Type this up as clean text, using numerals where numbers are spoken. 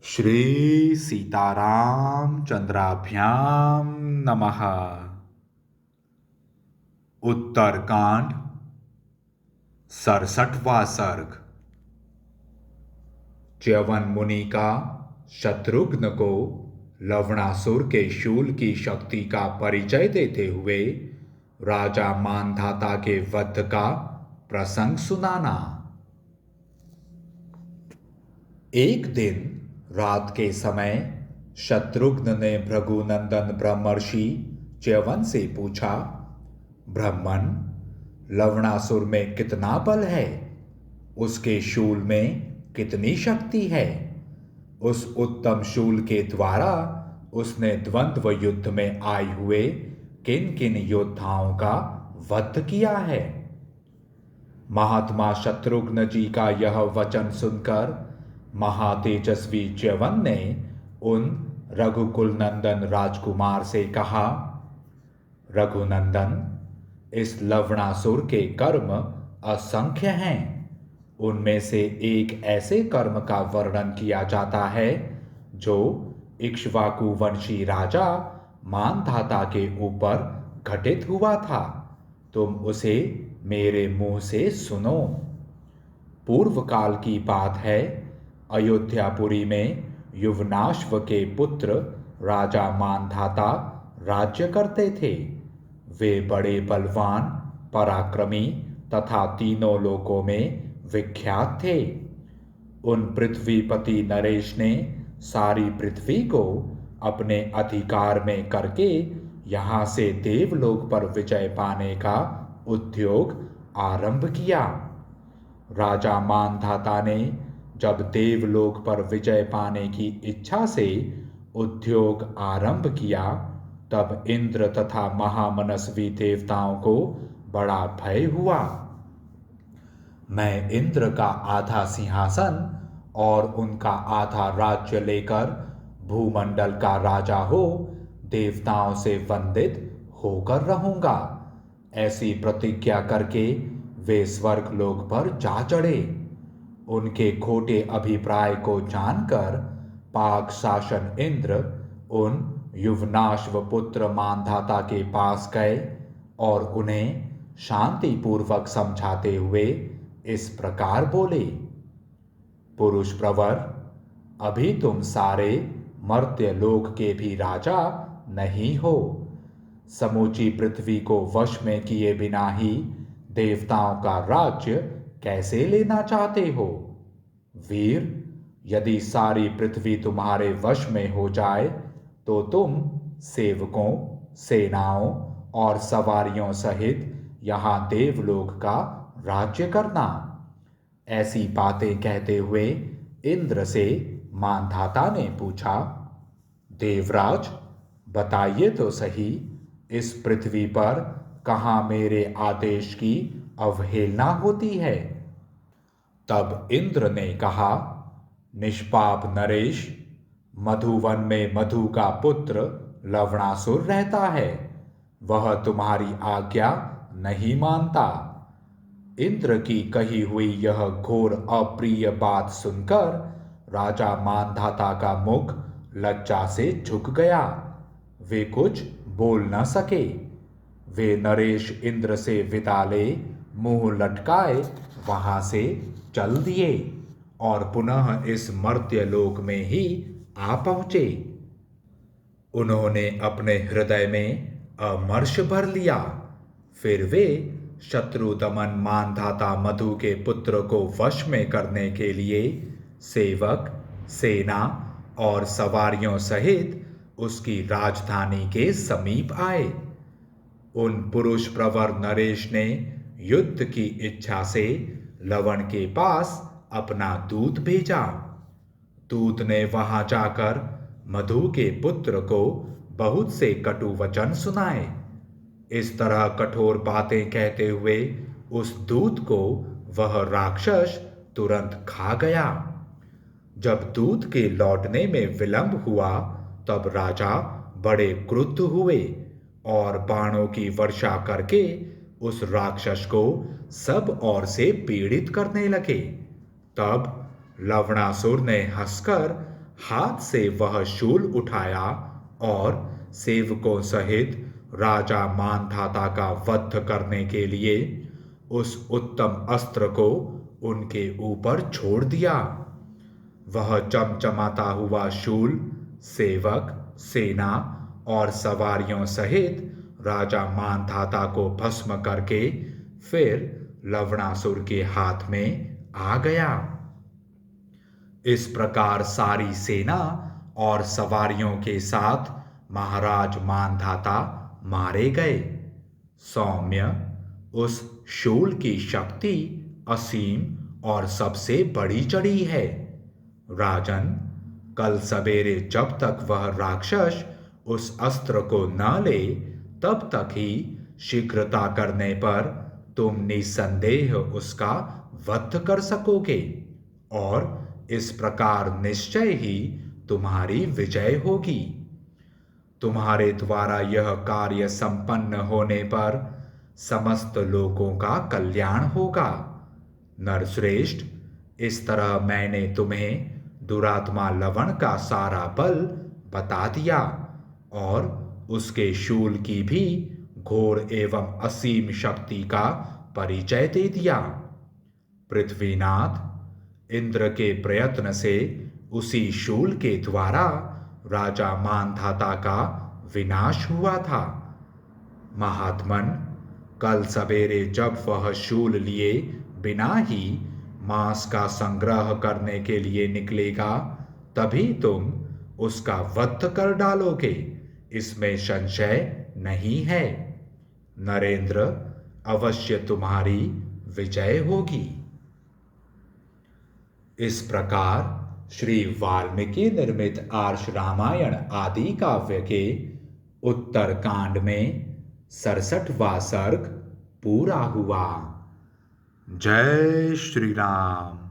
श्री सीताराम चंद्राभ्याम नमः। उत्तरकांड 67वां सर्ग। च्यवन मुनि का शत्रुघ्न को लवणासुर के शूल की शक्ति का परिचय देते हुए राजा मानधाता के वध का प्रसंग सुनाना। एक दिन रात के समय शत्रुघ्न ने भृगुनंदन ब्रह्मर्षि च्यवन से पूछा, ब्राह्मण, लवणासुर में कितना बल है? उसके शूल में कितनी शक्ति है? उस उत्तम शूल के द्वारा उसने द्वंद्व युद्ध में आए हुए किन किन योद्धाओं का वध किया है? महात्मा शत्रुघ्न जी का यह वचन सुनकर महातेजस्वी च्यवन ने उन रघुकुल नंदन राजकुमार से कहा, रघुनंदन, इस लवणासुर के कर्म असंख्य हैं। उनमें से एक ऐसे कर्म का वर्णन किया जाता है जो इक्ष्वाकु वंशी राजा मानधाता के ऊपर घटित हुआ था। तुम उसे मेरे मुंह से सुनो। पूर्व काल की बात है। अयोध्यापुरी में युवनाश्व के पुत्र राजा मानधाता राज्य करते थे। वे बड़े बलवान, पराक्रमी तथा तीनों लोकों में विख्यात थे। उन पृथ्वीपति नरेश ने सारी पृथ्वी को अपने अधिकार में करके यहाँ से देवलोक पर विजय पाने का उद्योग आरंभ किया। राजा मानधाता ने जब देवलोक पर विजय पाने की इच्छा से उद्योग आरंभ किया, तब इंद्र तथा महामनस्वी देवताओं को बड़ा भय हुआ। मैं इंद्र का आधा सिंहासन और उनका आधा राज्य लेकर भूमंडल का राजा हो देवताओं से वंदित होकर रहूंगा, ऐसी प्रतिज्ञा करके वे स्वर्ग लोक पर जा चढ़े। उनके खोटे अभिप्राय को जानकर पाक शासन इंद्र उन युवनाश्व पुत्र मानधाता के पास गए और उन्हें शांतिपूर्वक समझाते हुए इस प्रकार बोले, पुरुष प्रवर, अभी तुम सारे मर्त्य लोक के भी राजा नहीं हो। समूची पृथ्वी को वश में किए बिना ही देवताओं का राज्य कैसे लेना चाहते हो? वीर, यदि सारी पृथ्वी तुम्हारे वश में हो जाए तो तुम सेवकों, सेनाओं और सवारियों सहित यहाँ देवलोक का राज्य करना। ऐसी बातें कहते हुए इंद्र से मानधाता ने पूछा, देवराज, बताइए तो सही, इस पृथ्वी पर कहाँ मेरे आदेश की अवहेलना होती है? तब इंद्र ने कहा, निष्पाप नरेश, मधुवन में मधु का पुत्र लवणासुर रहता है। वह तुम्हारी आज्ञा नहीं मानता। इंद्र की कही हुई यह घोर अप्रिय बात सुनकर राजा मानधाता का मुख लज्जा से झुक गया। वे कुछ बोल न सके। वे नरेश इंद्र से विदा ले मुंह लटकाए वहां से चल दिए और पुनः इस मर्त्य लोक में ही आ पहुंचे। उन्होंने अपने हृदय में अमर्ष भर लिया। फिर वे शत्रुदमन मानधाता मधु के पुत्र को वश में करने के लिए सेवक, सेना और सवारियों सहित उसकी राजधानी के समीप आए। उन पुरुष प्रवर नरेश ने युद्ध की इच्छा से लवण के पास अपना दूत भेजा। दूत ने वहां जाकर मधु के पुत्र को बहुत से कटु वचन सुनाए। इस तरह कठोर बातें कहते हुए उस दूत को वह राक्षस तुरंत खा गया। जब दूत के लौटने में विलंब हुआ, तब राजा बड़े क्रुद्ध हुए और बाणों की वर्षा करके उस राक्षस को सब ओर से पीड़ित करने लगे। तब लवणासुर ने हंसकर हाथ से वह शूल उठाया और सेवकों सहित राजा मानधाता का वध करने के लिए उस उत्तम अस्त्र को उनके ऊपर छोड़ दिया। वह चमचमाता हुआ शूल सेवक, सेना और सवारियों सहित राजा मानधाता को भस्म करके फिर लवणासुर के हाथ में आ गया। इस प्रकार सारी सेना और सवारियों के साथ महाराज मानधाता मारे गए। सौम्य, उस शूल की शक्ति असीम और सबसे बड़ी चढ़ी है। राजन, कल सवेरे जब तक वह राक्षस उस अस्त्र को न ले तब तक ही शीघ्रता करने पर तुम निसंदेह उसका वध कर सकोगे और इस प्रकार निश्चय ही तुम्हारी विजय होगी। तुम्हारे द्वारा यह कार्य संपन्न होने पर समस्त लोगों का कल्याण होगा। नरश्रेष्ठ, इस तरह मैंने तुम्हें दुरात्मा लवण का सारा बल बता दिया और उसके शूल की भी घोर एवं असीम शक्ति का परिचय दे दिया। पृथ्वीनाथ, इंद्र के प्रयत्न से उसी शूल के द्वारा राजा मानधाता का विनाश हुआ था। महात्मन, कल सवेरे जब वह शूल लिए बिना ही मांस का संग्रह करने के लिए निकलेगा तभी तुम उसका वध कर डालोगे, इसमें संशय नहीं है। नरेंद्र, अवश्य तुम्हारी विजय होगी। इस प्रकार श्री वाल्मीकि निर्मित आर्ष रामायण आदि काव्य के उत्तर कांड में 67वां सर्ग पूरा हुआ। जय श्री राम।